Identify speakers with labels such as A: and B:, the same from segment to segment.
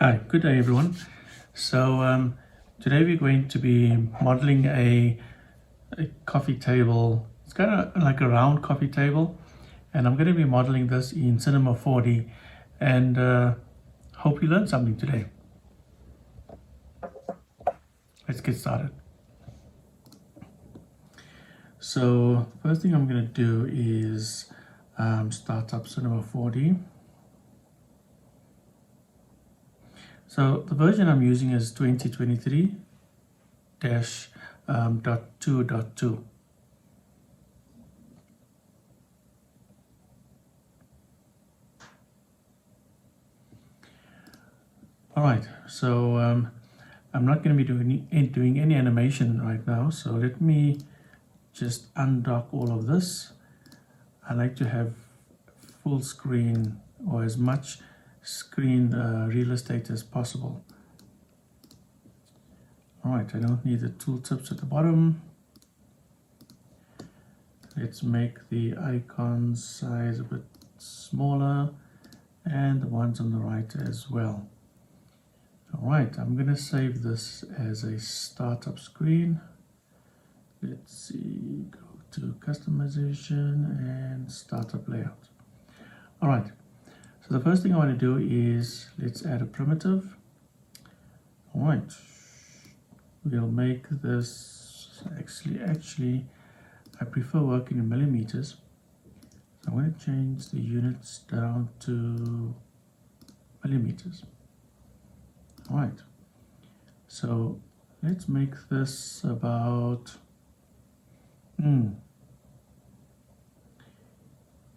A: Hi, good day everyone. So today we're going to be modeling a coffee table. It's kind of like a round coffee table, and I'm going to be modeling this in Cinema 4D, and hope you learned something today. Let's get started. So first thing I'm going to do is start up Cinema 4D. So the version I'm using is 2023-.2.2. All right, so I'm not going to be doing any animation right now, so let me just undock all of this. I like to have full screen or as much screen real estate as possible. All right, I don't need the tooltips at the bottom. Let's make the icon size a bit smaller and the ones on the right as well. All right, I'm going to save this as a startup screen. Let's see, go to customization and startup layout. All right, so the first thing I want to do is let's add a primitive. All right, we'll make this actually I prefer working in millimeters. So I'm going to change the units down to millimeters. All right, so let's make this about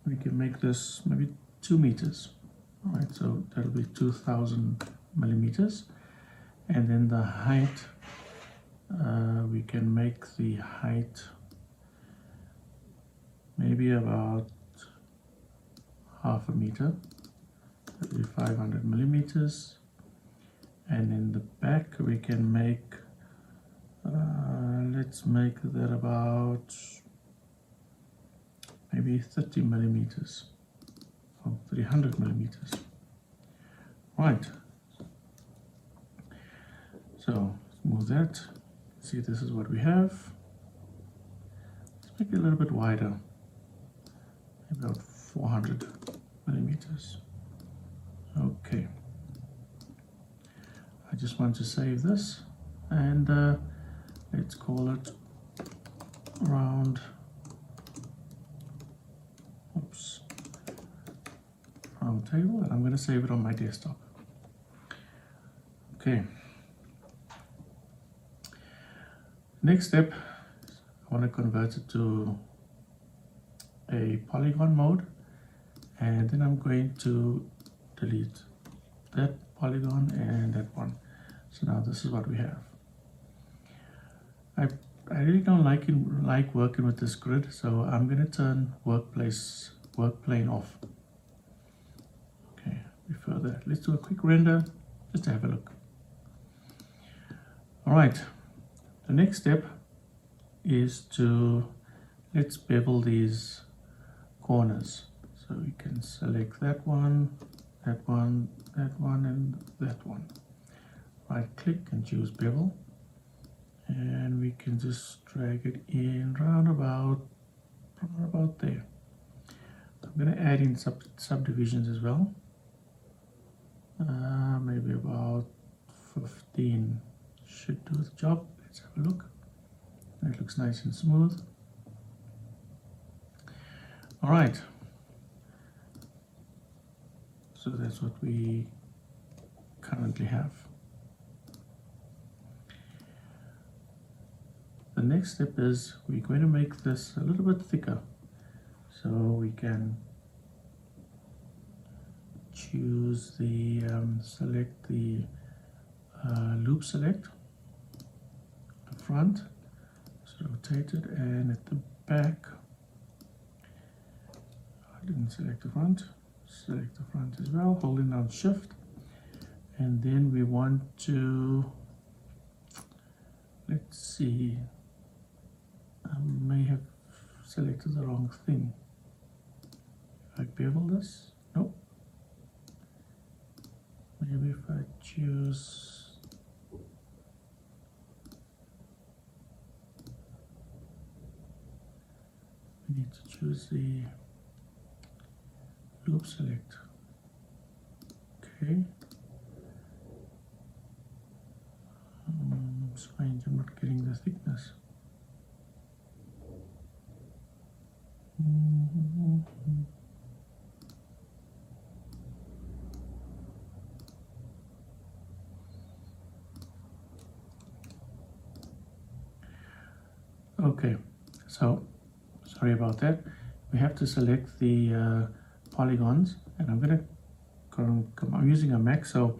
A: we can make this maybe 2 meters. All right, so that'll be 2000 millimeters. And then the height, we can make the height maybe about half a meter. That'll be 500 millimeters. And in the back we can make, let's make that about maybe 30 millimeters or 300 millimeters. Right. So let's move that. See, this is what we have. Let's make it a little bit wider, maybe about 400 millimeters. Okay. I just want to save this and let's call it round. Round table, and I'm going to save it on my desktop. Okay. Next step, I want to convert it to a polygon mode, and then I'm going to delete that polygon and that one. So now this is what we have. I really don't like working with this grid, so I'm going to turn work plane off. Okay, before that, let's do a quick render just to have a look. All right, the next step is let's bevel these corners. So we can select that one, that one, that one, and that one. Right click and choose bevel. And we can just drag it in round about there. I'm going to add in subdivisions as well. Maybe about 15 should do the job. Let's have a look. It looks nice and smooth. All right. So that's what we currently have. The next step is we're going to make this a little bit thicker. So we can choose the, select the loop select, the front, so rotate it, and at the back, I didn't select the front, select the front as well, holding down shift, and then we want to, let's see, I may have selected the wrong thing. I bevel this, nope. maybe if I choose, we need to choose the loop select. Okay. Strange, I'm not getting the thickness. Okay, so sorry about that. We have to select the polygons, and I'm using a Mac, so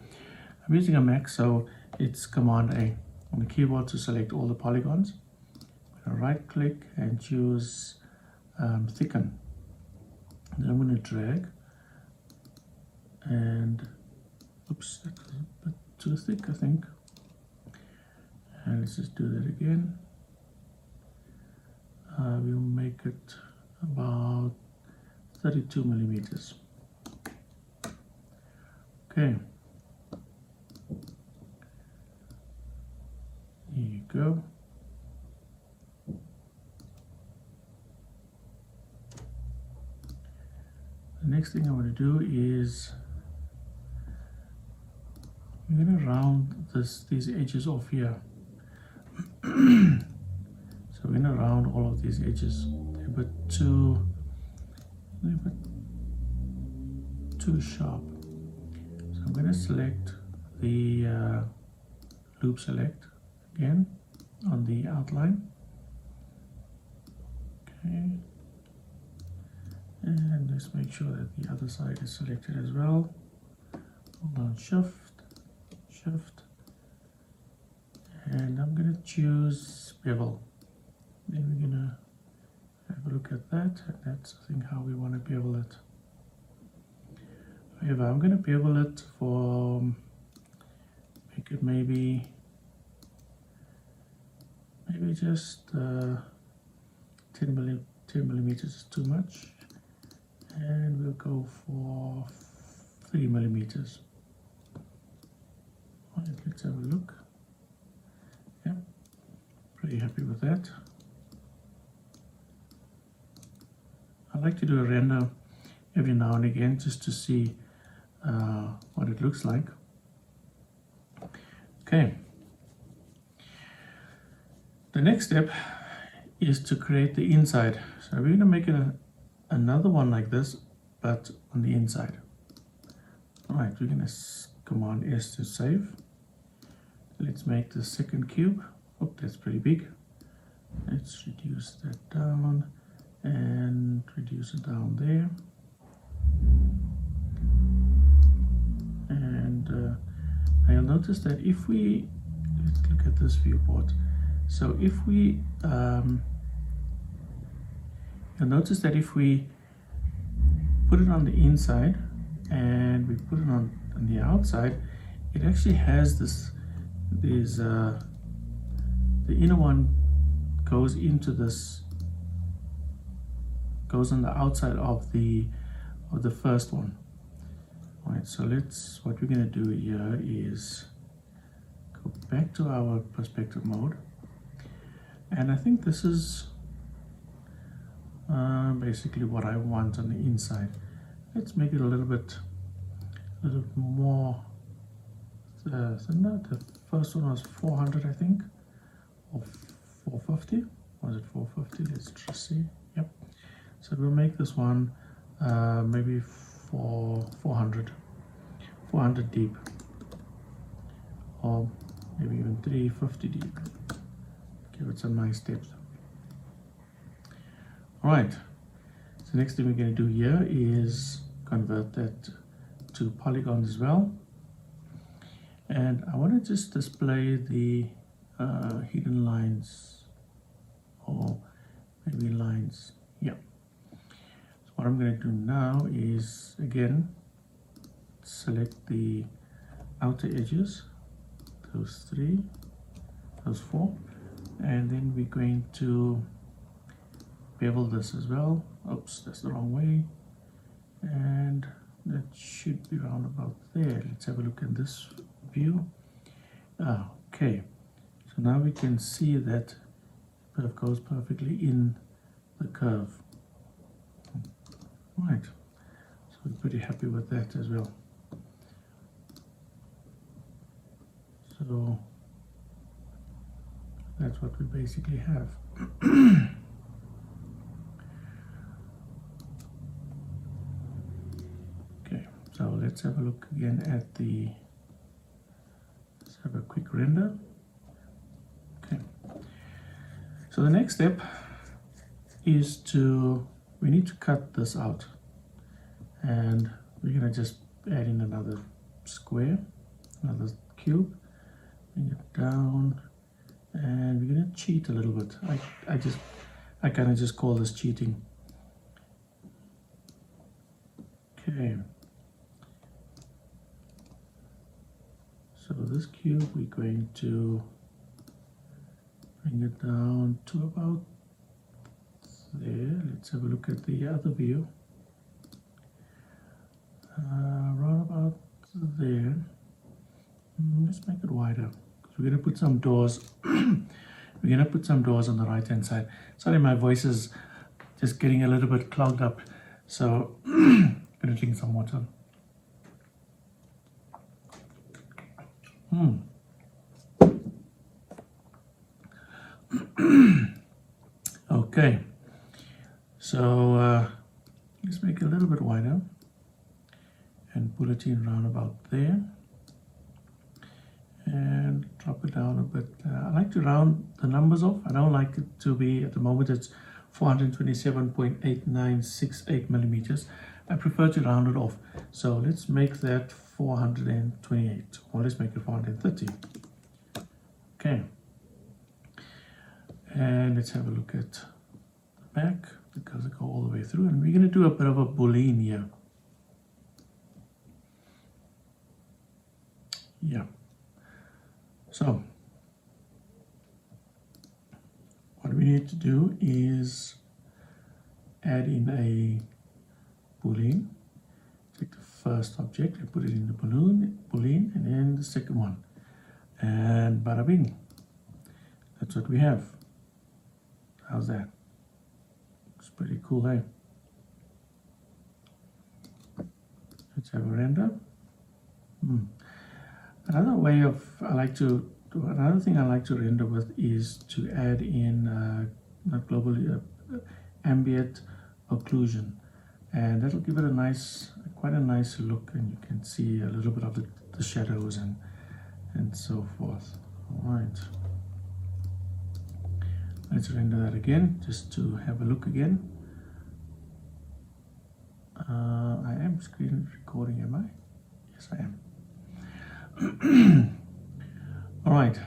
A: it's Command A on the keyboard to select all the polygons. I'm going to right click and choose thicken. Then I'm going to drag, and oops, that was a bit too thick, I think. And let's just do that again. We'll make it about 32 millimeters. Okay. Here you go. The next thing I want to do is I'm going to round these edges off here. So we're going to round all of these edges. They're a bit too sharp. So I'm going to select the loop select again on the outline. Okay. And let's make sure that the other side is selected as well. Hold on, shift, and I'm going to choose bevel. Then we're going to have a look at that, and that's, I think, how we want to bevel it. However, I'm going to bevel it for, make it maybe just 10 millimeters is too much, and we'll go for 3 millimeters. All right, let's have a look. Yeah, pretty happy with that. I like to do a render every now and again just to see what it looks like. Okay. The next step is to create the inside. So we're going to make another one like this, but on the inside. All right, we're going to Command S to save. Let's make the second cube. Oh, that's pretty big. Let's reduce that down and reduce it down there. And now you'll notice that if we, let's look at this viewport. So if we, you'll notice that if we put it on the inside and we put it on the outside, it actually has the inner one goes into this, goes on the outside of the first one. All right, so what we're going to do here is go back to our perspective mode, and I think this is basically what I want on the inside. Let's make it a little bit more thinner. The first one was 400, I think, or 450. Was it 450? Let's just see. Yep. So we'll make this one maybe 400 deep, or maybe even 350 deep. Give it some nice depth. All right, so next thing we're going to do here is convert that to polygons as well, and I want to just display the hidden lines, or maybe lines. Yeah. So what I'm going to do now is again select the outer edges, those 4, and then we're going to bevel this as well. Oops, that's the wrong way. And that should be around about there. Let's have a look in this view. Okay, so now we can see that curve goes perfectly in the curve. Right, so we're pretty happy with that as well. So that's what we basically have. Okay, so let's have a look again at the, let's have a quick render. Okay, so the next step is we need to cut this out, and we're going to just add in another square, another cube, bring it down, and we're going to cheat a little bit. I kind of just call this cheating. Okay, so this cube we're going to bring it down to about there. Let's have a look at the other view. Around about there. Let's make it wider, because we're going to put some doors. We're going to put some doors on the right hand side. Sorry, my voice is just getting a little bit clogged up, so I'm going to drink some water. Okay, so let's make it a little bit wider and pull it in around about there, and drop it down a bit. I like to round the numbers off. I don't like it to be, at the moment it's 427.8968 millimeters. I prefer to round it off. So let's make that 428, or let's make it 430. Okay. And let's have a look at the back, because it goes all the way through. And we're going to do a bit of a boolean here. Yeah. So what we need to do is add in a boolean. Take the first object and put it in the boolean, and then the second one. And bada bing. That's what we have. How's that? Looks pretty cool, eh? Let's have a render. Another thing I like to render with is to add in not globally, ambient occlusion, and that'll give it quite a nice look, and you can see a little bit of the shadows and so forth. All right. Let's render that again, just to have a look again. I am screen recording, am I? Yes, I am. All right.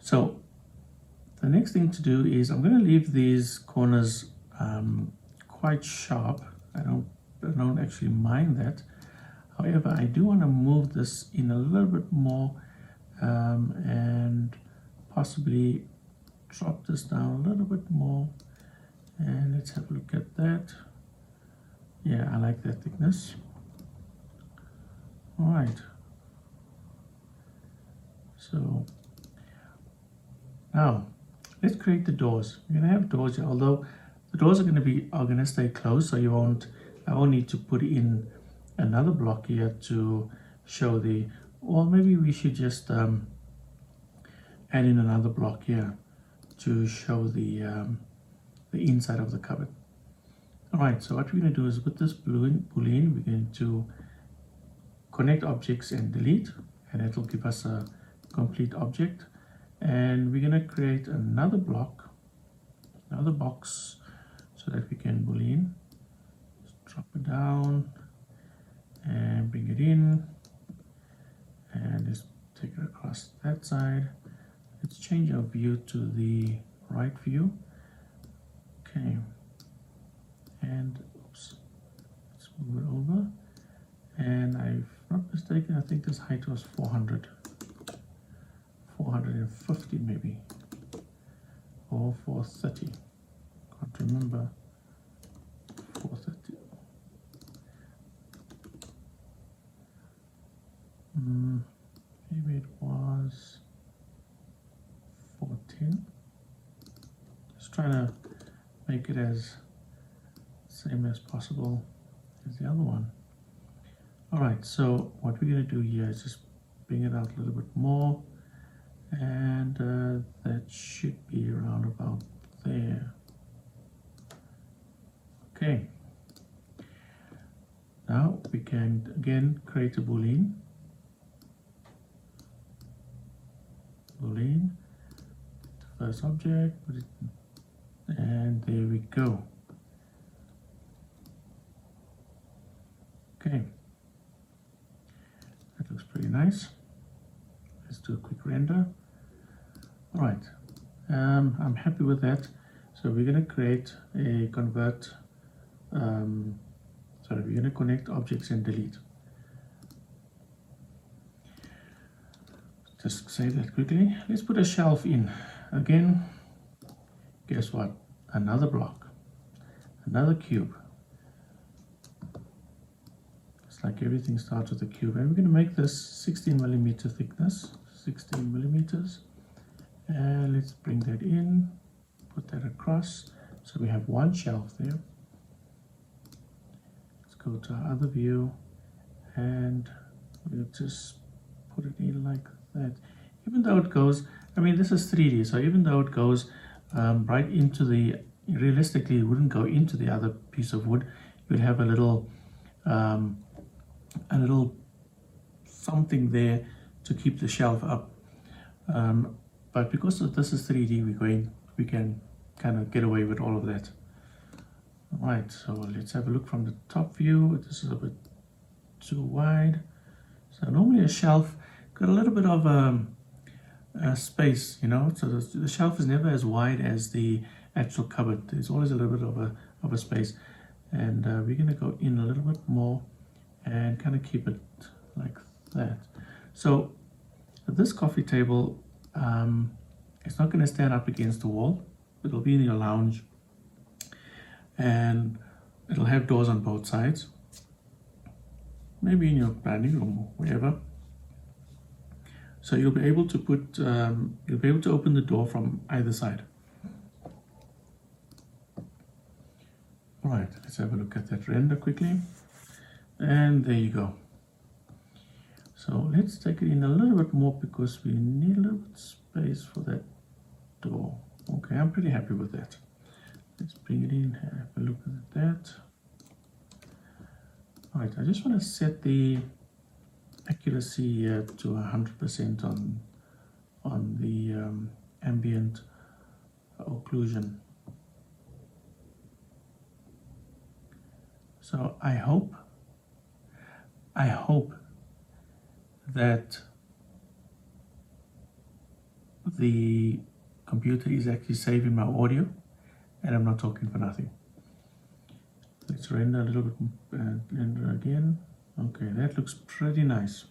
A: So the next thing to do is I'm going to leave these corners quite sharp. I don't actually mind that. However, I do want to move this in a little bit more and possibly drop this down a little bit more, and let's have a look at that. Yeah, I like that thickness. All right, so now let's create the doors. We're gonna have doors here, although the doors are gonna stay closed, so I won't need to put in another block here to show or maybe we should just add in another block here to show the inside of the cupboard. All right, so what we're going to do is with this boolean, we're going to connect objects and delete, and it will give us a complete object. And we're going to create another block, another box, so that we can boolean. Just drop it down and bring it in, and just take it across that side. Let's change our view to the right view. Okay, and oops, let's move it over. And if I'm not mistaken, I think this height was 450 maybe, or 430. Can't remember. 430. it was 14. Just trying to make it as same as possible as the other one. All right, so what we're going to do here is just bring it out a little bit more, and that should be around about there. Okay, now we can again create a boolean. Boolean, the first object, put it, and there we go. Okay, that looks pretty nice. Let's do a quick render. All right, I'm happy with that. So we're going to create a convert. We're going to connect objects and delete. Just save that quickly. Let's put a shelf in. Again, guess what? Another block, another cube. It's like everything starts with a cube. And we're going to make this 16 millimeter thickness, 16 millimeters. And let's bring that in, put that across. So we have one shelf there. Let's go to our other view, and we'll just put it in like that. Even though it goes, I mean, this is 3D, so even though it goes right into the, realistically it wouldn't go into the other piece of wood. You'd have a little something there to keep the shelf up. But because this is 3D, we can kind of get away with all of that. All right, so let's have a look from the top view. This is a bit too wide. So normally a shelf got a little bit of space, you know, so the shelf is never as wide as the actual cupboard. There's always a little bit of a space, and we're going to go in a little bit more and kind of keep it like that. So this coffee table, it's not going to stand up against the wall. It'll be in your lounge, and it'll have doors on both sides, maybe in your dining room or wherever. So you'll be able to put, you'll be able to open the door from either side. All right, let's have a look at that render quickly. And there you go. So let's take it in a little bit more because we need a little bit of space for that door. Okay, I'm pretty happy with that. Let's bring it in, have a look at that. All right, I just want to set the accuracy to 100% on the ambient occlusion. So I hope that the computer is actually saving my audio and I'm not talking for nothing. Let's render a little bit, render again. Okay, that looks pretty nice.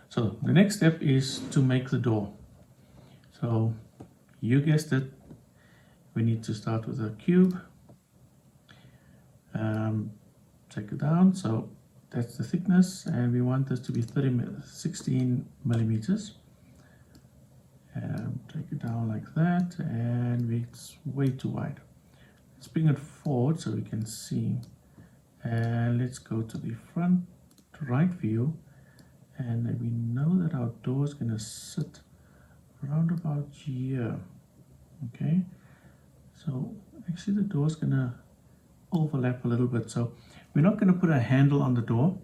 A: So the next step is to make the door. So you guessed it, we need to start with a cube. Take it down, so that's the thickness, and we want this to be 16 millimeters. Take it down like that, and it's way too wide. Let's bring it forward so we can see. And let's go to the front right view, and we know that our door is going to sit around about here. Okay, so actually the door is going to overlap a little bit, so we're not going to put a handle on the door.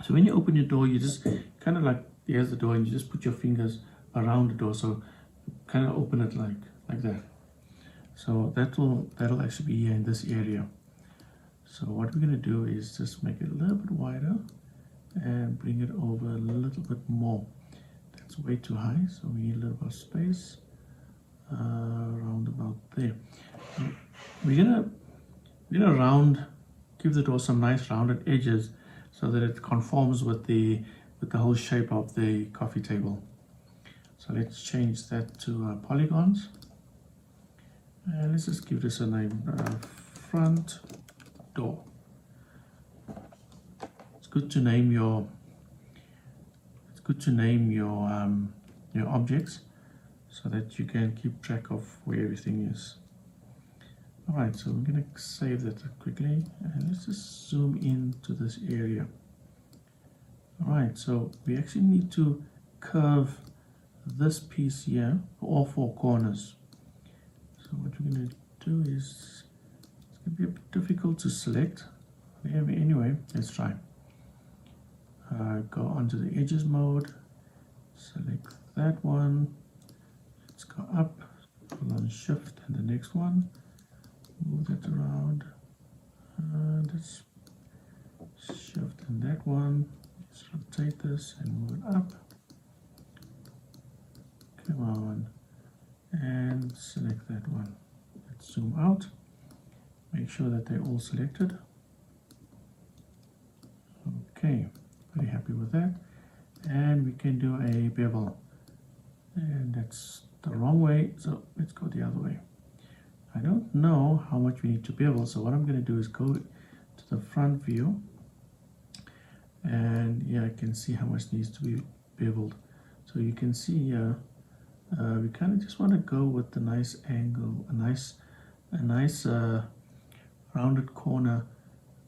A: So when you open your door, you just kind of like, here's the door, and you just put your fingers around the door, so kind of open it like that. So that'll actually be here in this area. So what we're going to do is just make it a little bit wider and bring it over a little bit more. That's way too high, so we need a little bit of space around about there. So we're gonna give the door some nice rounded edges so that it conforms with the whole shape of the coffee table. So let's change that to polygons, and let's just give this a name, front door. It's good to name your good to name your objects so that you can keep track of where everything is. Alright, so I'm going to save that quickly and let's just zoom into this area. Alright, so we actually need to curve this piece here for all four corners. So what we're going to do is, it's going to be a bit difficult to select. Anyway, let's try. Go onto the edges mode, select that one, let's go up, hold on shift and the next one, move that around, let's shift in that one, let's rotate this and move it up, come on, and select that one. Let's zoom out, make sure that they're all selected. Okay, pretty happy with that. And we can do a bevel, and that's the wrong way, so let's go the other way. I don't know how much we need to bevel, so what I'm going to do is go to the front view, and yeah, I can see how much needs to be beveled. So you can see we kind of just want to go with the nice angle, a nice rounded corner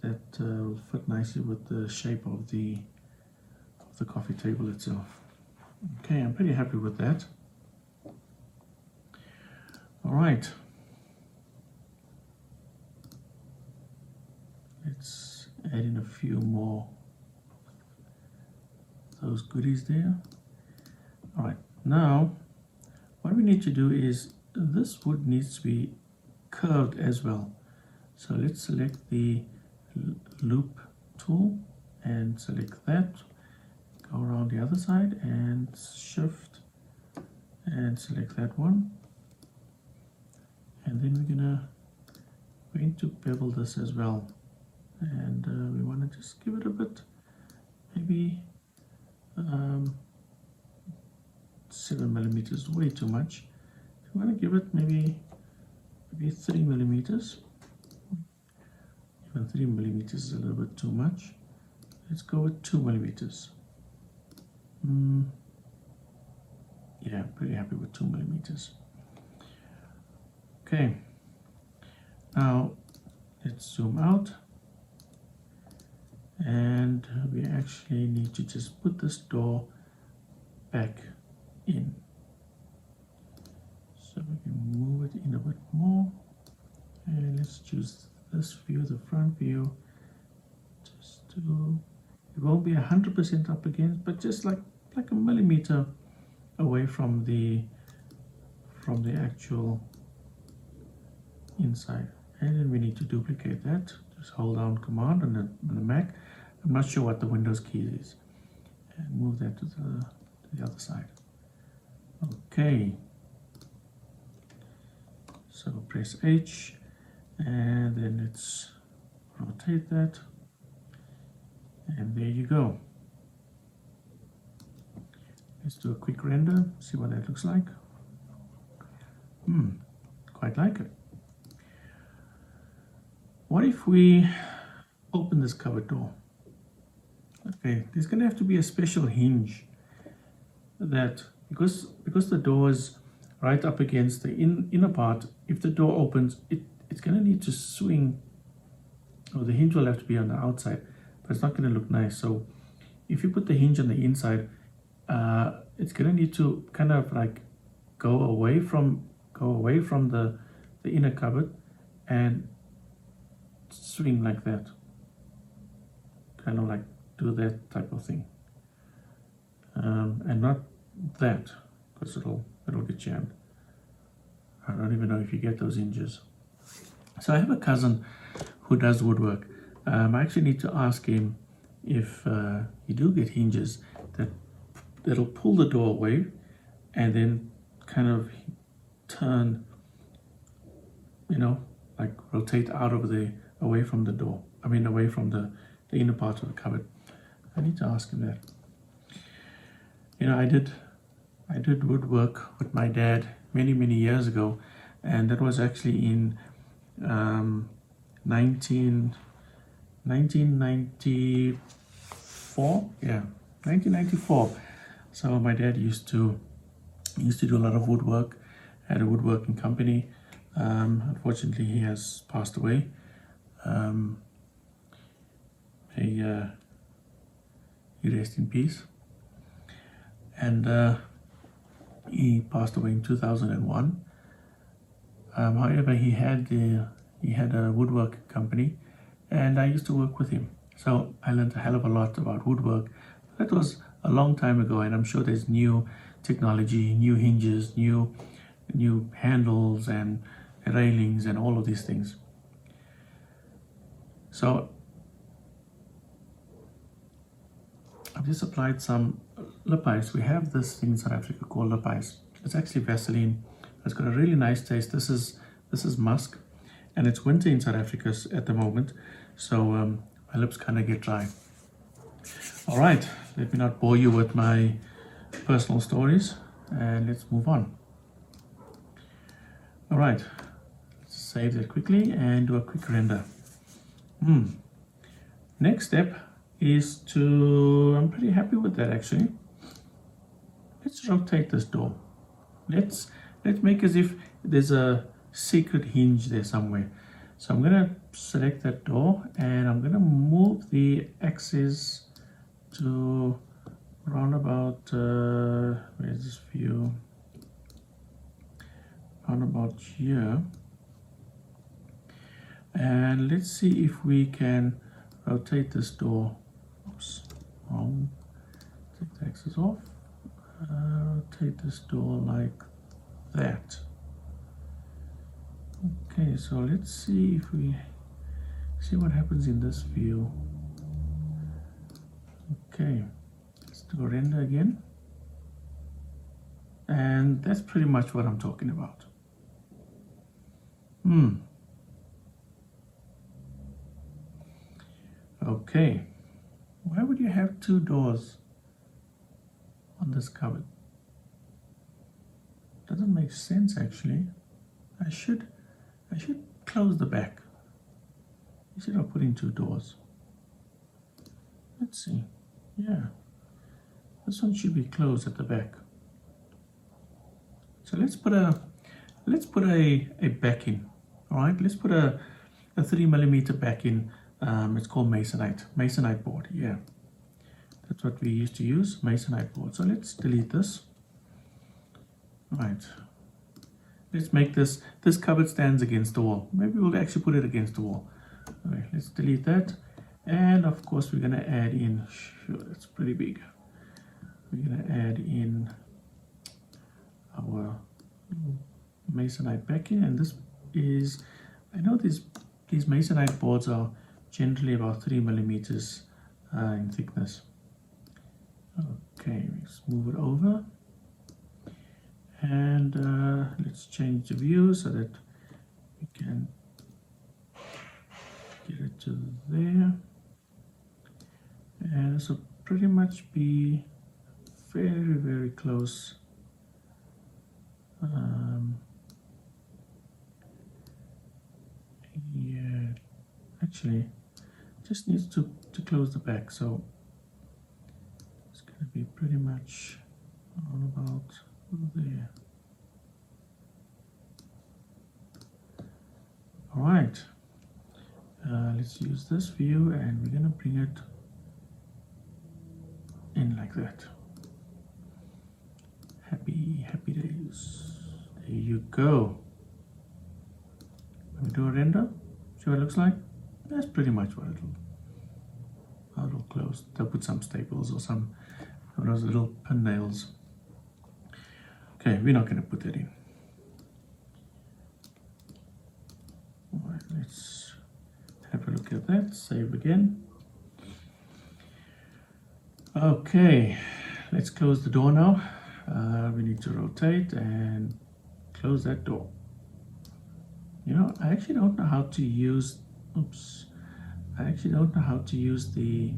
A: that will fit nicely with the shape of the coffee table itself. Okay, I'm pretty happy with that. All right, let's add in a few more of those goodies there. All right, now what we need to do is this wood needs to be curved as well. So let's select the loop tool and select that, go around the other side and shift and select that one, and then we're going to bevel this as well, and we want to just give it a bit, maybe 7 millimeters, way too much. We want to give it maybe 3 millimeters. Even 3 millimeters is a little bit too much. Let's go with 2 millimeters. Yeah, pretty happy with 2 millimeters. Okay, now let's zoom out, and we actually need to just put this door back in. So we can move it in a bit more, and let's choose this view, the front view, just to, it won't be 100% up against, but just like a millimeter away from the actual inside. And then we need to duplicate that. Just hold down Command on the Mac. I'm not sure what the Windows key is, and move that to the other side. Okay, so press H, and then let's rotate that, and there you go. Let's do a quick render, see what that looks like. Quite like it. What if we open this cupboard door? Okay, there's going to have to be a special hinge that, because the door is right up against the inner part, if the door opens, it's going to need to swing, or the hinge will have to be on the outside, but it's not going to look nice. So if you put the hinge on the inside, it's going to need to kind of like go away from the inner cupboard and swing like that, kind of like do that type of thing, and not that, because it'll get jammed. I don't even know if you get those hinges. So I have a cousin who does woodwork. I actually need to ask him if you do get hinges that'll pull the door away and then kind of turn, like rotate out of away from the door. I mean, away from the inner part of the cupboard. I need to ask him that. I did woodwork with my dad many years ago, and that was actually in 1994. Yeah, 1994. So my dad used to do a lot of woodwork, had a woodworking company. Unfortunately, he has passed away. He rest in peace. And he passed away in 2001. However, he had a woodwork company, and I used to work with him. So I learned a hell of a lot about woodwork. That was a long time ago, and I'm sure there's new technology, new hinges, new handles and railings and all of these things. So I've just applied some lip ice. We have this thing in South Africa called lip ice. It's actually Vaseline. It's got a really nice taste. This is musk, and it's winter in South Africa at the moment, so my lips kind of get dry. All right, let me not bore you with my personal stories, and let's move on. All right, let's save that quickly and do a quick render. Next step is I'm pretty happy with that actually. Let's rotate this door. Let's make as if there's a secret hinge there somewhere. So I'm gonna select that door, and I'm gonna move the axis to around about where's this view? Around about here. And let's see if we can rotate this door. Oops, wrong. Take the axis off. Rotate this door like that. Okay, so let's see if we see what happens in this view. Okay, let's do a render again. And that's pretty much what I'm talking about. Okay, why would you have two doors on this cupboard? Doesn't make sense actually. I should close the back instead of putting two doors. Let's see. Yeah, this one should be closed at the back. So let's put a back in. All right, let's put a 3mm back in. It's called masonite board. Yeah, that's what we used to use, masonite board. So let's delete this. All right, let's make this cupboard stands against the wall. Maybe we'll actually put it against the wall. All right, let's delete that. And of course we're gonna add in, sure, it's pretty big. We're gonna add in our masonite backing, and this is, I know these masonite boards are generally about 3mm in thickness. Okay, let's move it over, and let's change the view so that we can get it to there, and this will pretty much be very close. Yeah, actually just needs to close the back, so it's going to be pretty much on about there. All right, let's use this view, and we're going to bring it in like that. Happy days. There you go. Let me do a render. See what it looks like. That's pretty much what it'll close. They'll put some staples or some of those little pin nails. Okay, we're not going to put that in. All right, let's have a look at that. Save again. Okay, let's close the door now. We need to rotate and close that door. You know, I actually don't know how to use, the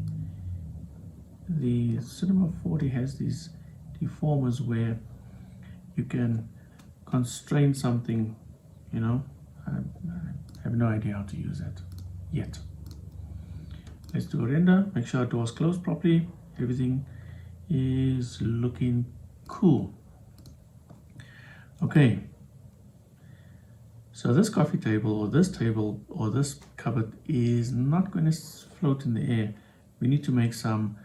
A: Cinema 4D has these deformers where you can constrain something, you know. I have no idea how to use that yet. Let's do a render, make sure our doors close properly, everything is looking cool. Okay, so this coffee table or this table or this cupboard is not going to float in the air. We need to make some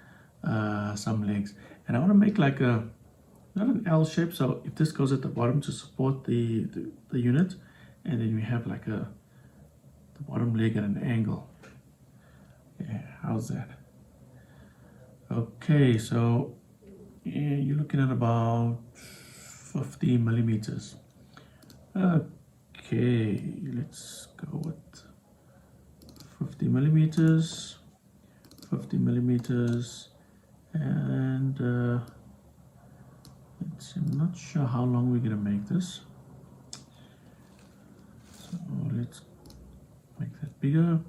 A: legs, and I want to make like a not an L shape. So if this goes at the bottom to support the unit, and then we have like the bottom leg at an angle. Yeah, how's that? Okay, so yeah, you're looking at about 50 millimeters. Okay, let's go with 50 millimeters, 50 millimeters, and let's see, I'm not sure how long we're gonna make this. So let's make that bigger,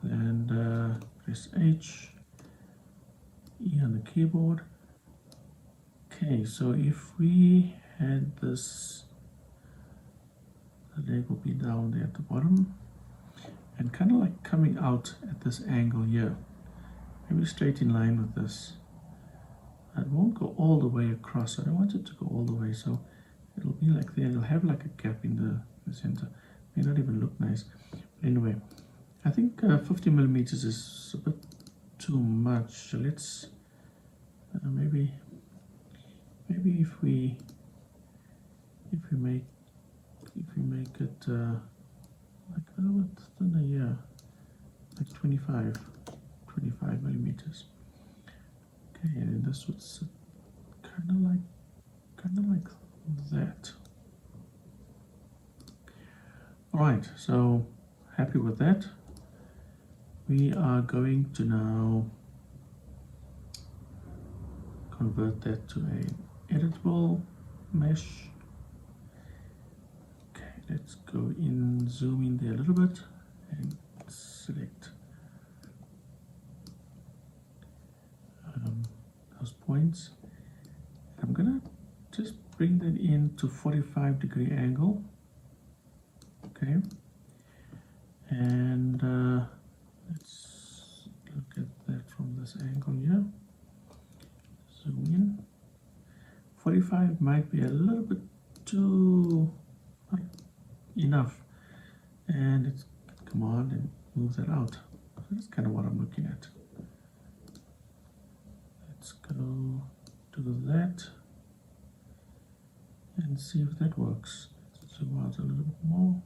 A: and press H, E on the keyboard. Okay, so if we had this, the leg will be down there at the bottom and kind of like coming out at this angle here, maybe straight in line with this. It won't go all the way across. I don't want it to go all the way, so it'll be like there. It'll have like a gap in the center. May not even look nice. But anyway, I think 50 millimeters is a bit too much. So let's maybe if we make it like a little bit thinner, yeah, like 25 millimeters. Okay, and this would sit kind of like that. All right, so happy with that. We are going to now convert that to an editable mesh. Okay, let's go in, zoom in there a little bit, and select those points. I'm gonna just bring that in to 45-degree angle. Okay, and let's look at that from this angle here. Zoom in. 45 might be a little bit too enough, and it's command and move that out. So that's kind of what I'm looking at. Let's go do that and see if that works. Zoom out a little bit more.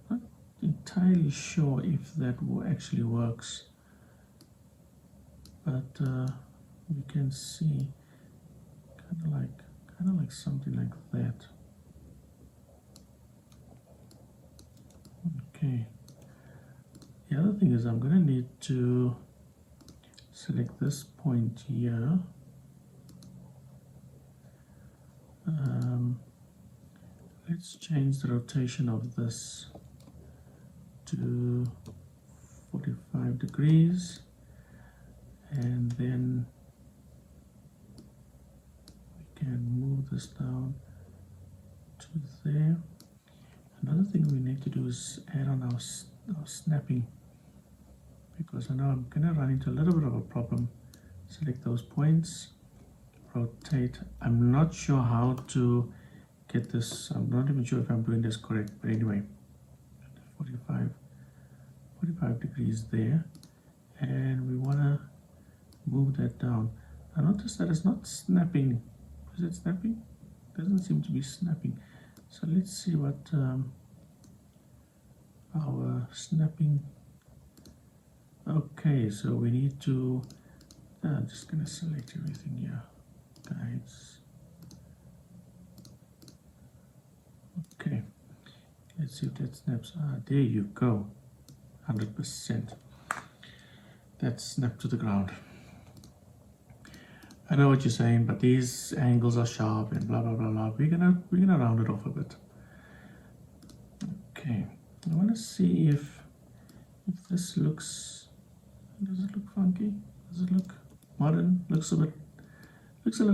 A: Not entirely sure if that actually works, but we can see kind of like something like that. Okay. The other thing is I'm going to need to select this point here. Let's change the rotation of this to 45 degrees, and then we can move this down to there. Another thing we need to do is add on our snapping, because I know I'm going to run into a little bit of a problem. Select those points, rotate. I'm not sure how to get this. I'm not even sure if I'm doing this correct, but anyway, 45 degrees there, and we want to move that down. I notice that it's not snapping. Is it snapping? Doesn't seem to be snapping. So let's see what our snapping. Okay, so we need to. I'm just gonna select everything here, guys. Okay, let's see if that snaps. There you go, 100%. That's snapped to the ground. I know what you're saying, but these angles are sharp and blah blah blah blah. We're gonna round it off a bit. Okay, I want to see if this looks. Does it look funky? Does it look modern? Looks a little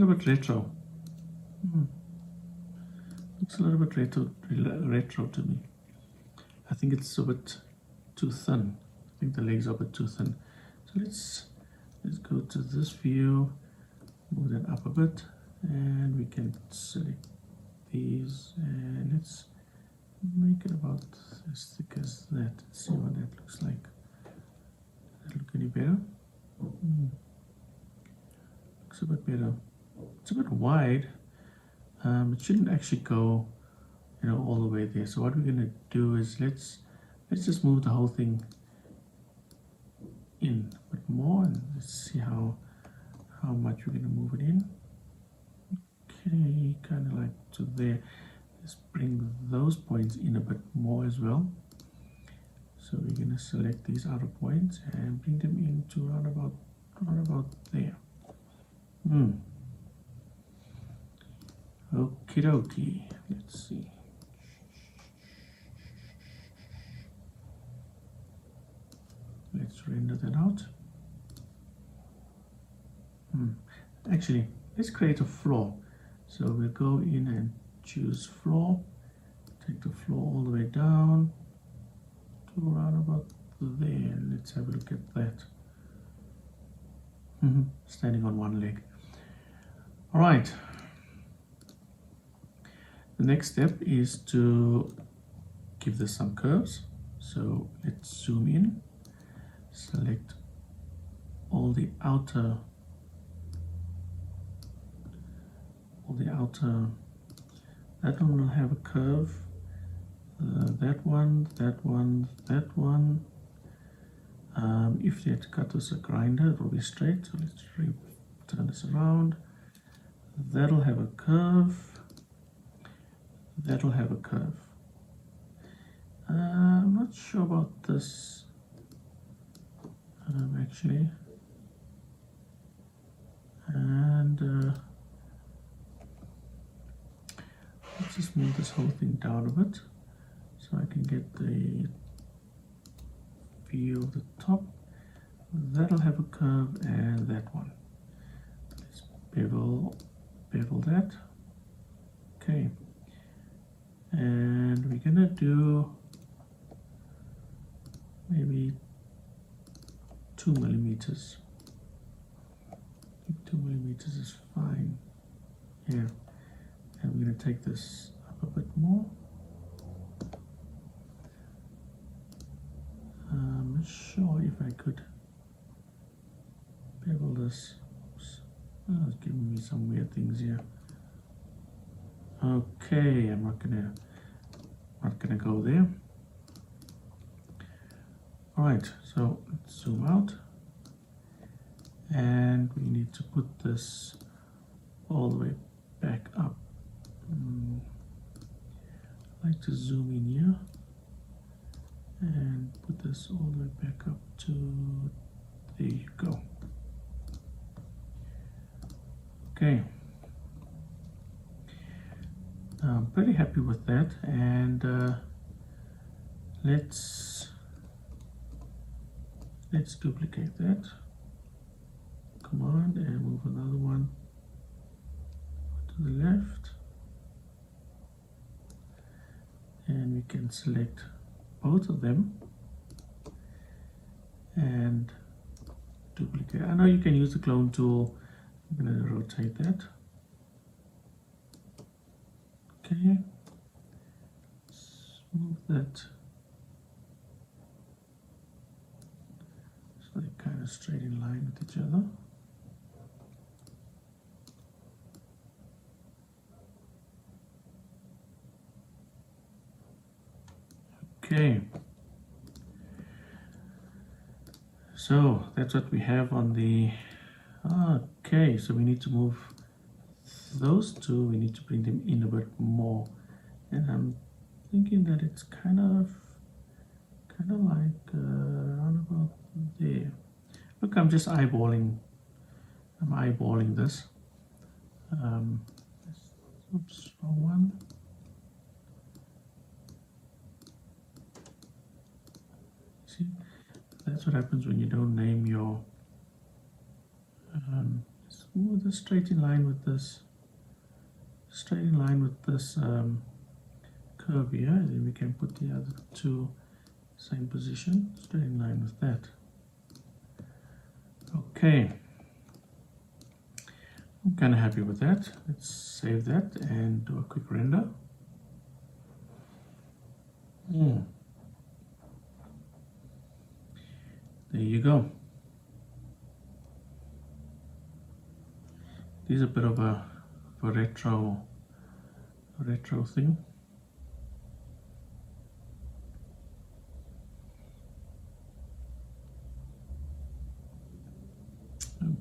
A: bit retro. Looks a little bit retro to me. I think it's a bit too thin. I think the legs are a bit too thin. So let's go to this view, move that up a bit, and we can select these, and let's make it about as thick as that. Let's see what that looks like. Does that look any better? Looks a bit better. It's a bit wide. It shouldn't actually go, you know, all the way there. So what we're going to do is let's just move the whole thing in a bit more, and let's see how much we're going to move it in. Okay, kind of like to there. Let's bring those points in a bit more as well. So we're going to select these outer points and bring them into around about there. Okie dokie. Let's see. Let's render that out. Actually, let's create a floor. So we'll go in and choose floor. Take the floor all the way down to around about there. Let's have a look at that. Standing on one leg. All right. The next step is to give this some curves. So let's zoom in, select all the outer that one will have a curve, that one. If you had to cut this a grinder, it will be straight. So let's turn this around. That'll have a curve. That'll have a curve. I'm not sure about this actually. And let's just move this whole thing down a bit so I can get the view of the top. That'll have a curve, and that one. Let's bevel that. Okay. And we're gonna do maybe 2 millimeters. I think 2 millimeters is fine. Yeah. And we're going to take this up a bit more. I'm not sure if I could bevel this. Oops. Oh, it's giving me some weird things here. Okay, I'm not gonna go there. All right, so let's zoom out, and we need to put this all the way back up. I like to zoom in here and put this all the way back up to, there you go. Okay, I'm pretty happy with that, and let's duplicate that. Command and move another one to the left, and we can select both of them and duplicate. I know you can use the clone tool. I'm going to rotate that. Okay, let's move that so they're kind of straight in line with each other. Okay, so that's what we have on the, okay, so we need to move those two, we need to bring them in a bit more, and I'm thinking that it's kind of like around about there. Look, I'm just eyeballing this. Oops, wrong one. See, that's what happens when you don't name your let's move this straight in line with this curve here, and then we can put the other two same position, straight in line with that. Okay, I'm kind of happy with that. Let's save that and do a quick render. There you go. This is a bit of a retro thing.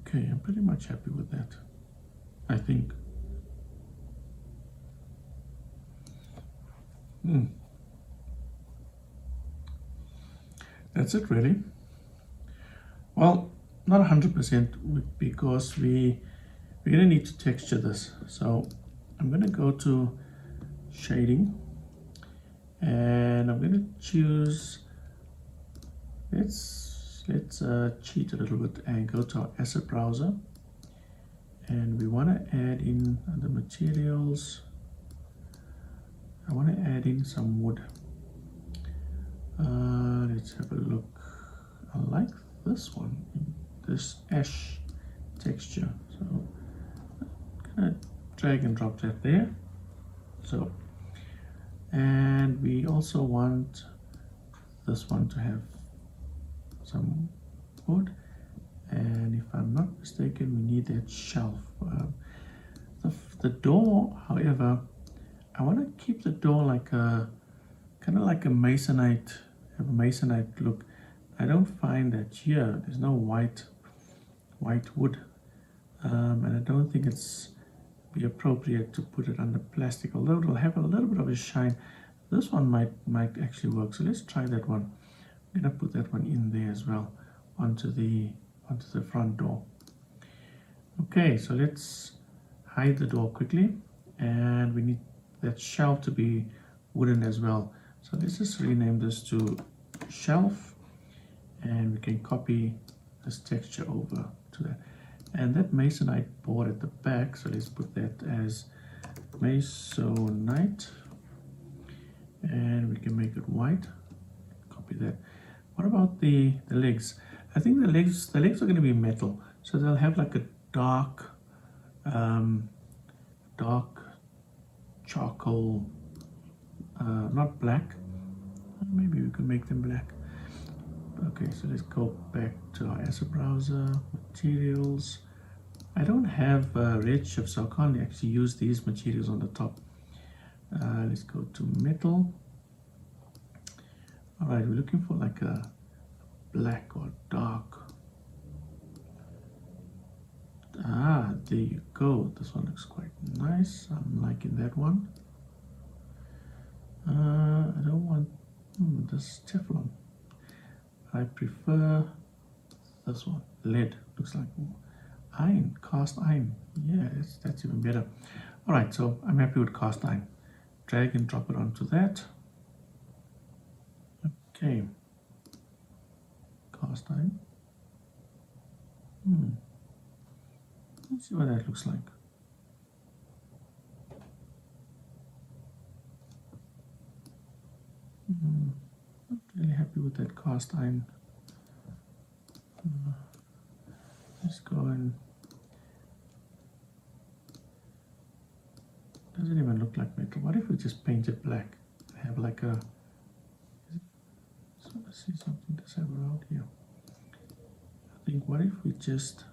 A: Okay, I'm pretty much happy with that, I think. That's it really. Well, not 100% because we're going to need to texture this. So I'm going to go to shading and I'm going to choose, let's cheat a little bit and go to our asset browser, and we want to add in the materials. I want to add in some wood. Let's have a look. I like this one, this ash texture. So I'm gonna drag and drop that there. So, and we also want this one to have some wood, and if I'm not mistaken, we need that shelf. The door, however, I want to keep the door like a kind of like a masonite, have a masonite look. I don't find that here there's no white wood, and I don't think it's be appropriate to put it under plastic, although it will have a little bit of a shine. This one might actually work, so let's try that one. I'm gonna put that one in there as well onto the front door. Okay, so let's hide the door quickly, and we need that shelf to be wooden as well. So let's just rename this to shelf, and we can copy this texture over to that. And that masonite board at the back, so let's put that as masonite, and we can make it white. Copy that. What about the legs? I think the legs are going to be metal, so they'll have like a dark charcoal, not black. Maybe we could make them black. Okay, so let's go back to our asset browser, materials. I don't have Redshift, so I can't actually use these materials on the top. Let's go to metal. All right, we're looking for like a black or dark. There you go. This one looks quite nice. I'm liking that one. I don't want this Teflon. I prefer this one. Lead. Looks like iron, cast iron. Yeah, that's even better. All right, so I'm happy with cast iron. Drag and drop it onto that. Okay. Cast iron. Let's see what that looks like. Not really happy with that cast iron. Let's go and doesn't even look like metal. What if we just paint it black? Have like a. So let's see something that's around here. I think what if we just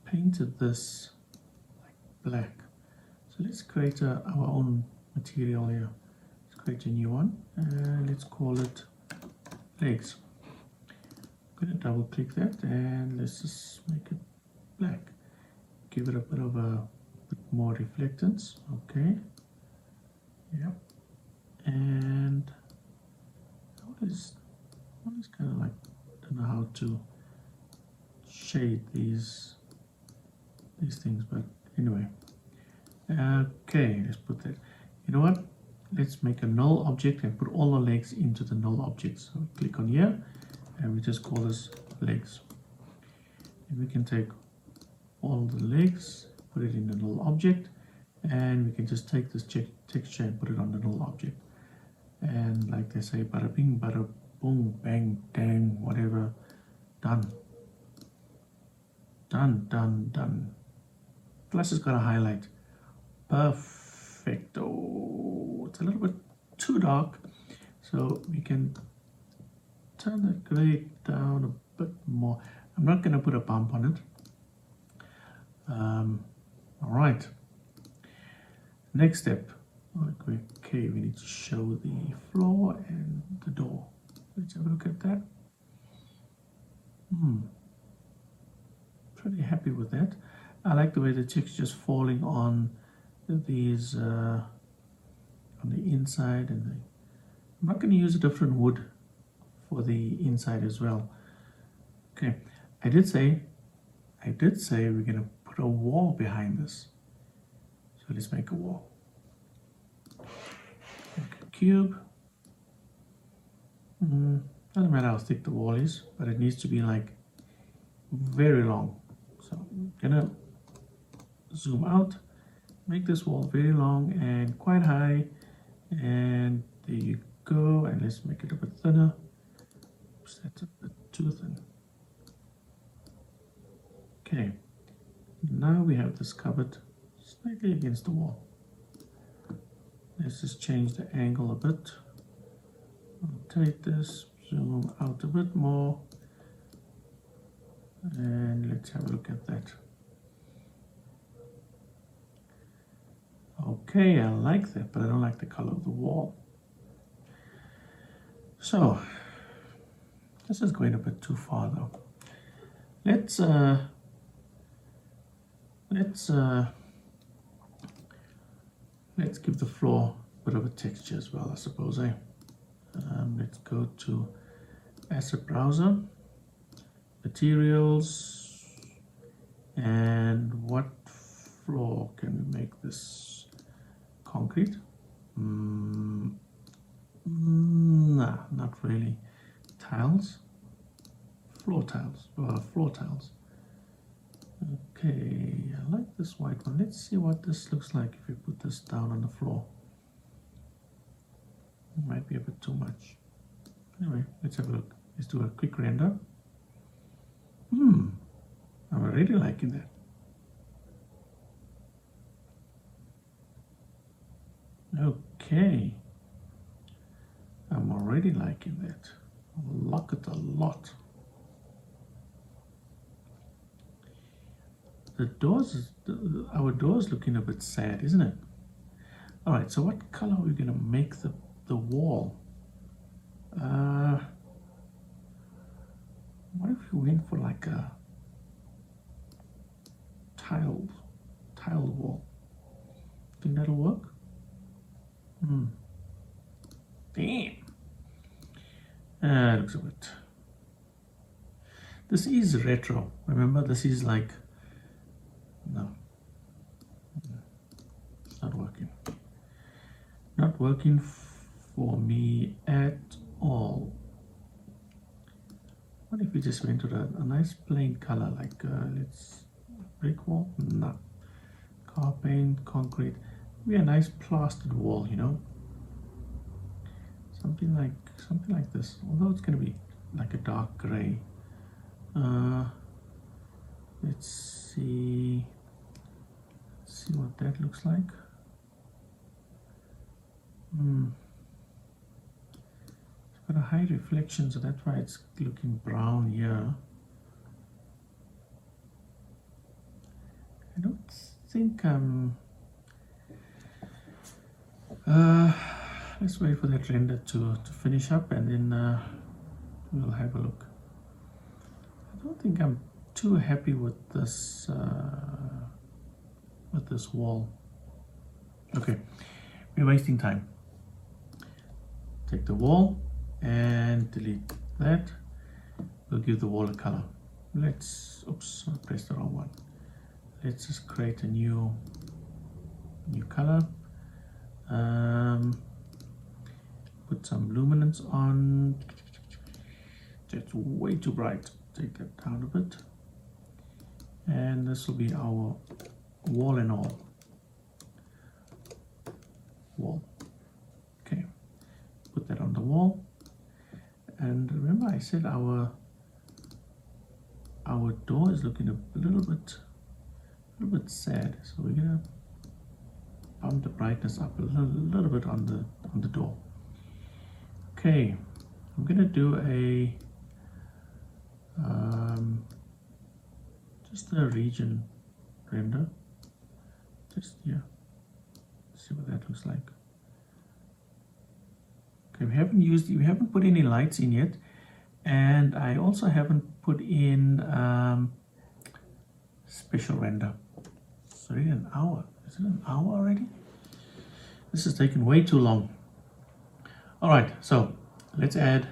A: painted this like black? So let's create our own material here. Let's create a new one and let's call it legs. I'm going to double click that and let's just make it black. Give it a bit more reflectance. Okay. Yep. And what is kind of like, I don't know how to shade these things, but anyway. Okay, let's put that. You know what? Let's make a null object and put all the legs into the null object. So click on here and we just call this legs. And we can take all the legs, put it in the null object, and we can just take this texture and put it on the null object. And like they say, bada bing, bada boom, bang, dang, whatever. Done. Done, done, done. Plus it's got a highlight. Perfecto. It's a little bit too dark, so we can turn the gray down a bit more. I'm not going to put a bump on it. All right. Next step. Okay, we need to show the floor and the door. Let's have a look at that. Pretty happy with that. I like the way the texture's falling on these on the inside, and I'm not going to use a different wood for the inside as well. Okay, I did say we're going to put a wall behind this. So let's make a wall. Make a cube. Doesn't matter how thick the wall is, but it needs to be like very long. So I'm gonna zoom out, make this wall very long and quite high, and there you go. And let's make it a bit thinner. Oops, that's a bit too thin. Okay, now we have this cupboard slightly against the wall. Let's just change the angle a bit. I'll take this, zoom out a bit more, and let's have a look at that. Okay, I like that, but I don't like the color of the wall. So this is going a bit too far though. Let's give the floor a bit of a texture as well, I suppose. Let's go to Asset Browser, Materials, and what floor can we make this? Concrete? Nah, not really. Tiles? Floor tiles. Floor tiles. Okay, I like this white one. Let's see what this looks like if we put this down on the floor. It might be a bit too much. Anyway, let's have a look. Let's do a quick render. I'm already liking that. Okay. I'm already liking that. I like it a lot. The doors, our door's looking a bit sad, isn't it? All right, so what color are we gonna make the wall? What if we went for like a tiled wall? Think that'll work? Damn. Looks a bit. This is retro. Remember, this is like, no, it's not working. Not working for me at all. What if we just went to a nice plain color, like let's brick wall? No. Car paint, concrete. Maybe a nice plastered wall, you know. Something like this. Although it's gonna be like a dark gray. Let's see what that looks like. It's got a high reflection, so that's why it's looking brown here. I don't think let's wait for that render to finish up, and then we'll have a look. I don't think I'm too happy with this wall. Okay, we're wasting time. Take the wall and delete that. We'll give the wall a color. Let's, oops, I pressed the wrong one. Let's just create a new color. Put some luminance on. That's way too bright. Take that down a bit. And this will be our wall and all. Wall. Okay. Put that on the wall. And remember I said our door is looking a little bit sad, so we're gonna bump the brightness up a little bit on the door. Okay, I'm gonna do a just a region render, just here. See what that looks like. Okay, we haven't put any lights in yet, and I also haven't put in special render. Sorry, an hour. Is it an hour already? This is taking way too long. All right, so let's add.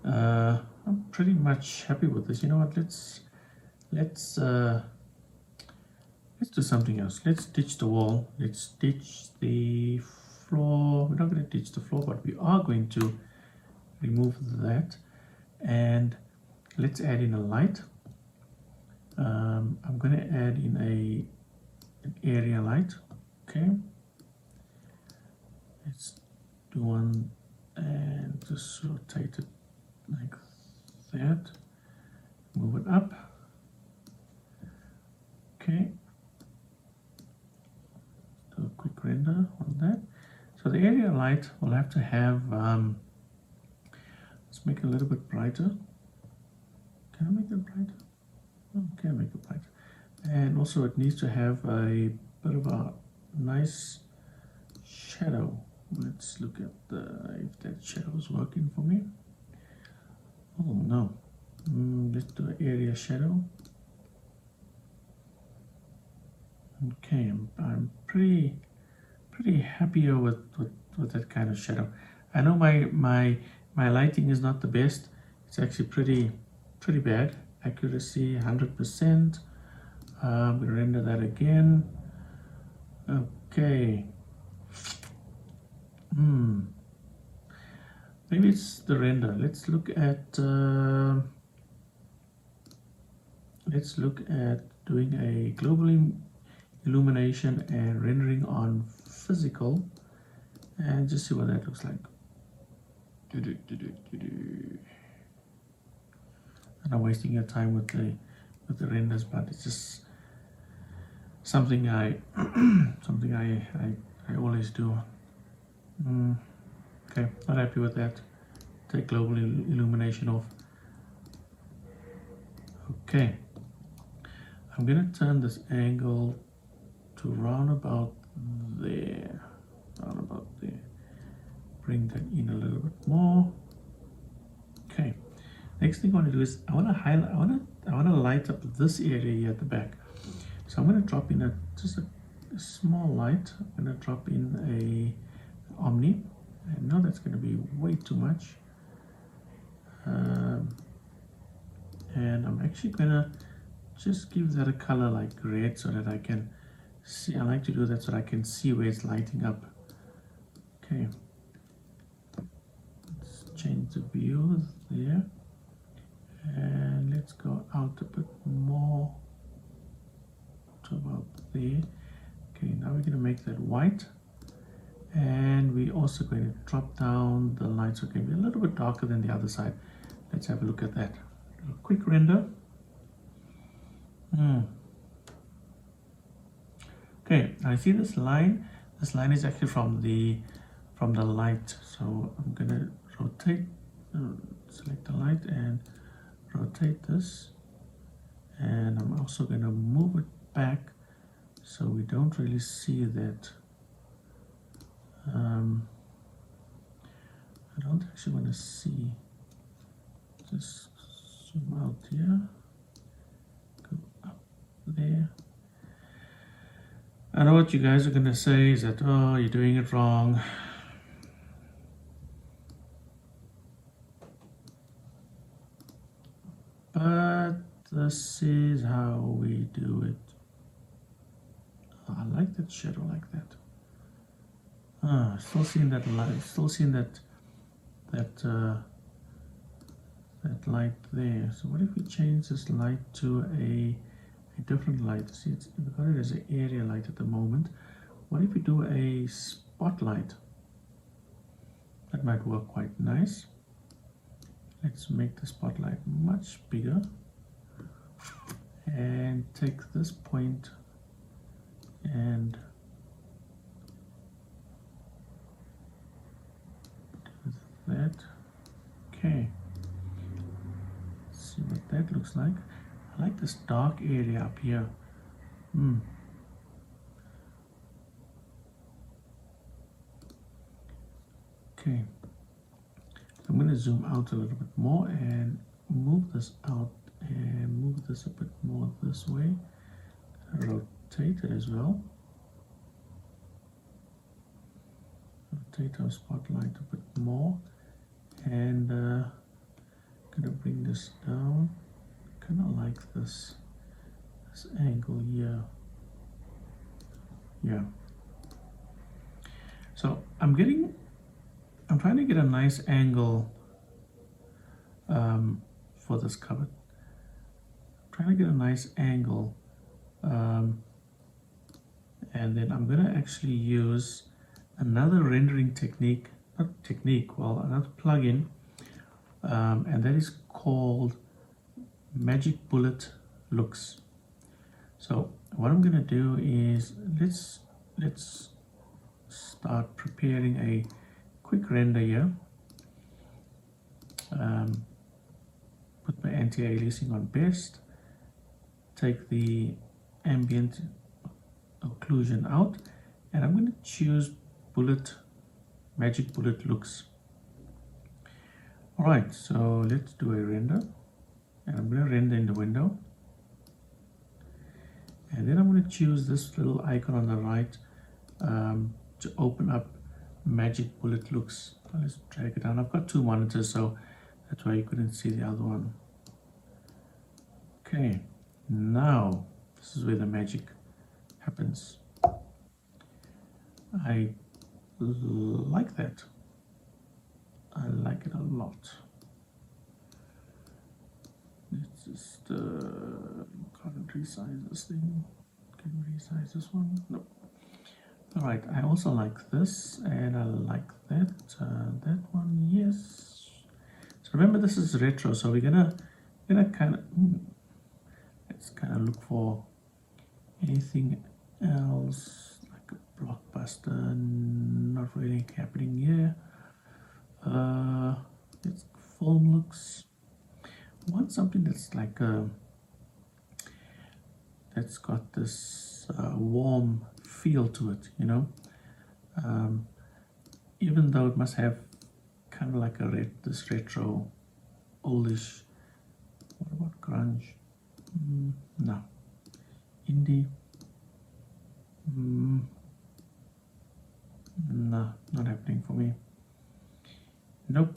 A: I'm pretty much happy with this. You know what? Let's do something else. Let's ditch the wall. Let's ditch the floor. We're not going to ditch the floor, but we are going to remove that, and let's add in a light. I'm going to add in an area light. Okay, let's do one and just rotate it like that. Move it up. Okay, do a quick render on that. So the area light will have to have, let's make it a little bit brighter. Can I make it brighter? Oh, can make it brighter. And also it needs to have a bit of a nice shadow. Let's look at if that shadow is working for me. Oh no. Let's do an area shadow. Okay, I'm pretty happier with that kind of shadow. I know my lighting is not the best. It's actually pretty bad. Accuracy 100%. We'll render that again. Okay. Maybe it's the render. Let's look at doing a global illumination and rendering on physical, and just see what that looks like. And I'm wasting your time with the renders, but it's just something I always do. Okay, not happy with that. Take global illumination off. Okay, I'm gonna turn this angle to round about there. Bring that in a little bit more. Okay, next thing I want to do is I want to light up this area here at the back. So I'm going to drop in just a small light. I'm going to drop in a Omni. I know that's going to be way too much. And I'm actually going to just give that a color like red so that I can see. I like to do that so that I can see where it's lighting up. Okay. Let's change the view there. And let's go out a bit more to about there. Okay, now we're going to make that white. And we're also going to drop down the light so it can be a little bit darker than the other side. Let's have a look at that. A quick render. Okay, I see this line. This line is actually from the light. So I'm going to rotate, select the light and rotate this. And I'm also going to move it back so we don't really see that. I don't actually want to see. Just zoom out here, go up there. I know what you guys are going to say is that, oh, you're doing it wrong. But this is how we do it. Oh, I like that shadow like that. Still seeing that light, still seeing that light there. So what if we change this light to a different light? See, we've got it as an area light at the moment. What if we do a spotlight? That might work quite nice. Let's make the spotlight much bigger and take this point and do that. Okay, let's see what that looks like. I like this dark area up here. Okay, I'm going to zoom out a little bit more and move this out and move this a bit more this way. Rotate it as well. Rotate our spotlight a bit more, and going to bring this down, kind of like this angle here. Yeah. So I'm trying to get a nice angle for this cupboard. I'm trying to get a nice angle, and then I'm going to actually use another rendering technique, another plugin, and that is called Magic Bullet Looks. So what I'm going to do is let's start preparing a quick render here. Put my anti-aliasing on best, take the ambient occlusion out, and I'm going to choose Magic Bullet Looks. Alright, so let's do a render, and I'm going to render in the window, and then I'm going to choose this little icon on the right to open up Magic Bullet Looks. Let's drag it down. I've got two monitors, so that's why you couldn't see the other one. Okay, now this is where the magic happens. I like that. I like it a lot. Let's just can't resize this thing. Can we resize this one? No. Alright, I also like this, and I like that. That one, yes. So remember, this is retro, so we're gonna kind of let's kind of look for anything else like a blockbuster. Not really happening here. It's film looks. I want something that's like that's got this warm feel to it, you know. Even though it must have kind of like this retro, oldish. What about grunge? No. Indie? No, not happening for me. Nope.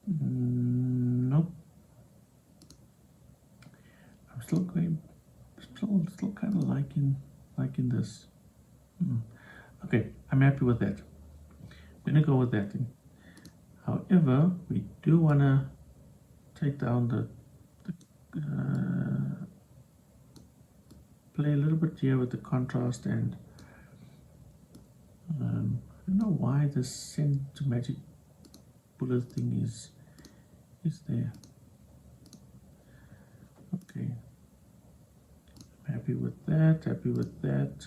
A: Nope. I'm still kind of liking this. Okay, I'm happy with that. I'm gonna go with that. However, we do wanna take down the play a little bit here with the contrast, and I don't know why this send to Magic Bullet thing is there. Okay, I'm happy with that, happy with that.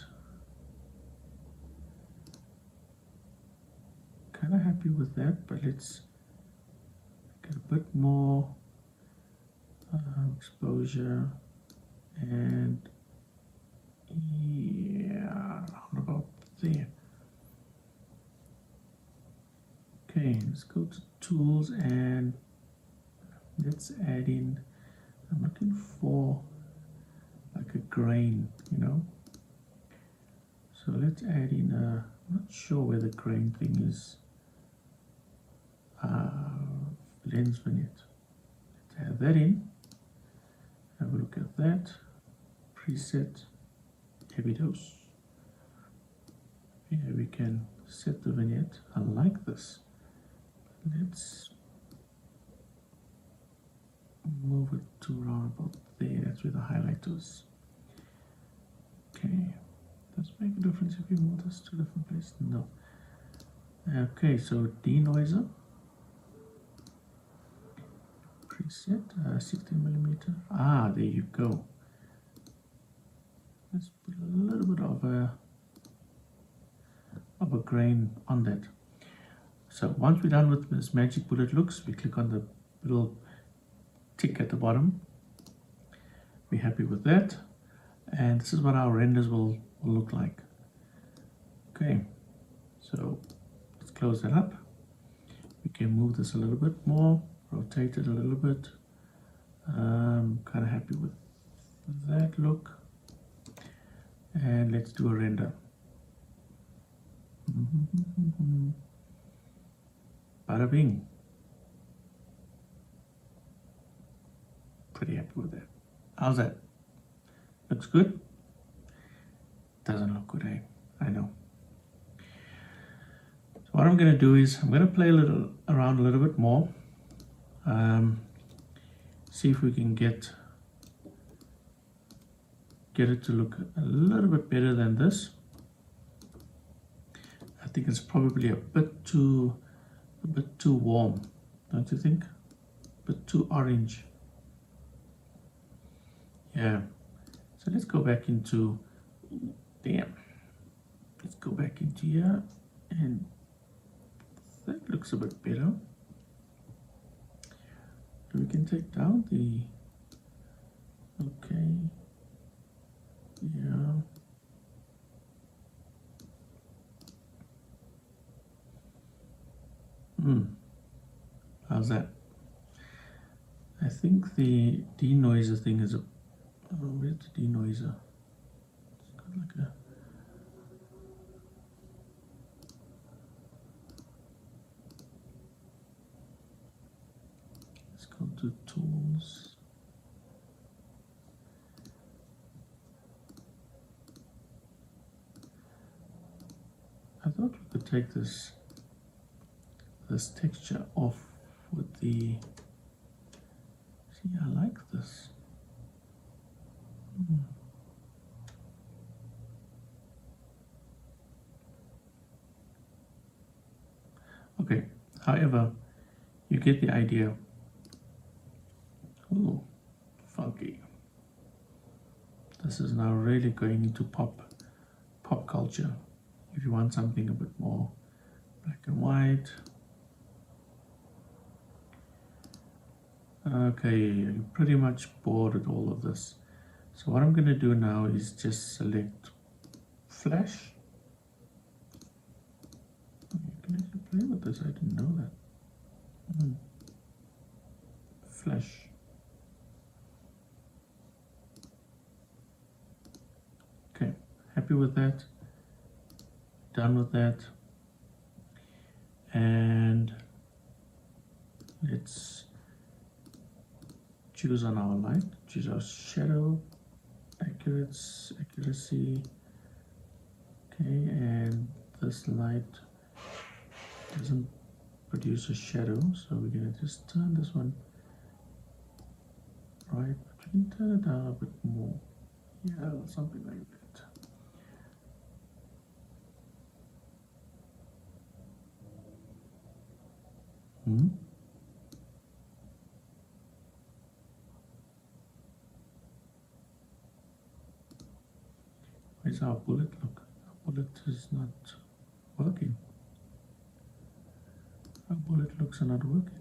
A: Kind of happy with that, but let's get a bit more exposure, and yeah, around about there. Okay, let's go to tools and let's add in, I'm looking for like a grain, you know. So let's add in I'm not sure where the grain thing is. Lens vignette. Let's add that in. Have a look at that. Preset, heavy dose. Here we can set the vignette. I like this. Let's move it to around about there. That's where the highlight is. Okay. Does it make a difference if you move this to a different place? No. Okay, so denoiser. reset, 16 millimeter. Ah, there you go. Let's put a little bit of a grain on that. So once we're done with this Magic Bullet looks, we click on the little tick at the bottom. We're happy with that, and this is what our renders will look like. Okay, so let's close that up. We can move this a little bit more, rotate it a little bit. Kind of happy with that look, and let's do a render. Bada bing. Pretty happy with that. How's that? Looks good? Doesn't look good, eh? I know. So what I'm going to do is I'm going to play around a little bit more. See if we can get it to look a little bit better than this. I think it's probably a bit too warm, don't you think? A bit too orange. Yeah. So let's go back into, let's go back into here, and that looks a bit better. We can take down the, okay, yeah. How's that? I think the denoiser thing is where's the denoiser? It's got like a, let's go to tools. I thought we could take this texture off with the, see, I like this. Okay, however, you get the idea. Ooh, funky. This is now really going into pop culture. If you want something a bit more black and white. Okay, you're pretty much bored with all of this. So what I'm going to do now is just select Flash. You can actually play with this, I didn't know that. Flash. Okay, happy with that. Done with that. And let's choose on our light, choose our shadow, accuracy. Okay, and this light doesn't produce a shadow, so we're gonna just turn this one right, but we can turn it down a bit more. Yeah, something like that. Where's our bullet? Look, our bullet is not working. Our bullet looks are not working.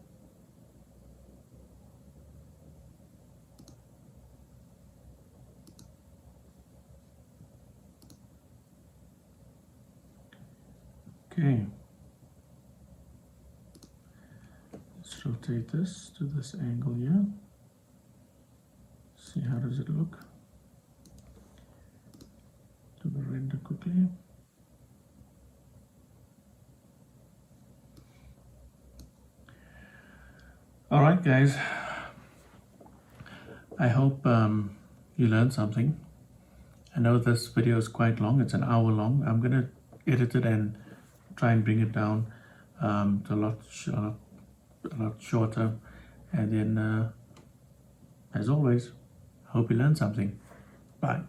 A: Okay. Let's rotate this to this angle here. See how does it look. Do the render quickly. All right, guys. I hope you learned something. I know this video is quite long. It's an hour long. I'm gonna edit it and try and bring it down to a lot shorter. And then, as always, hope you learned something. Bye.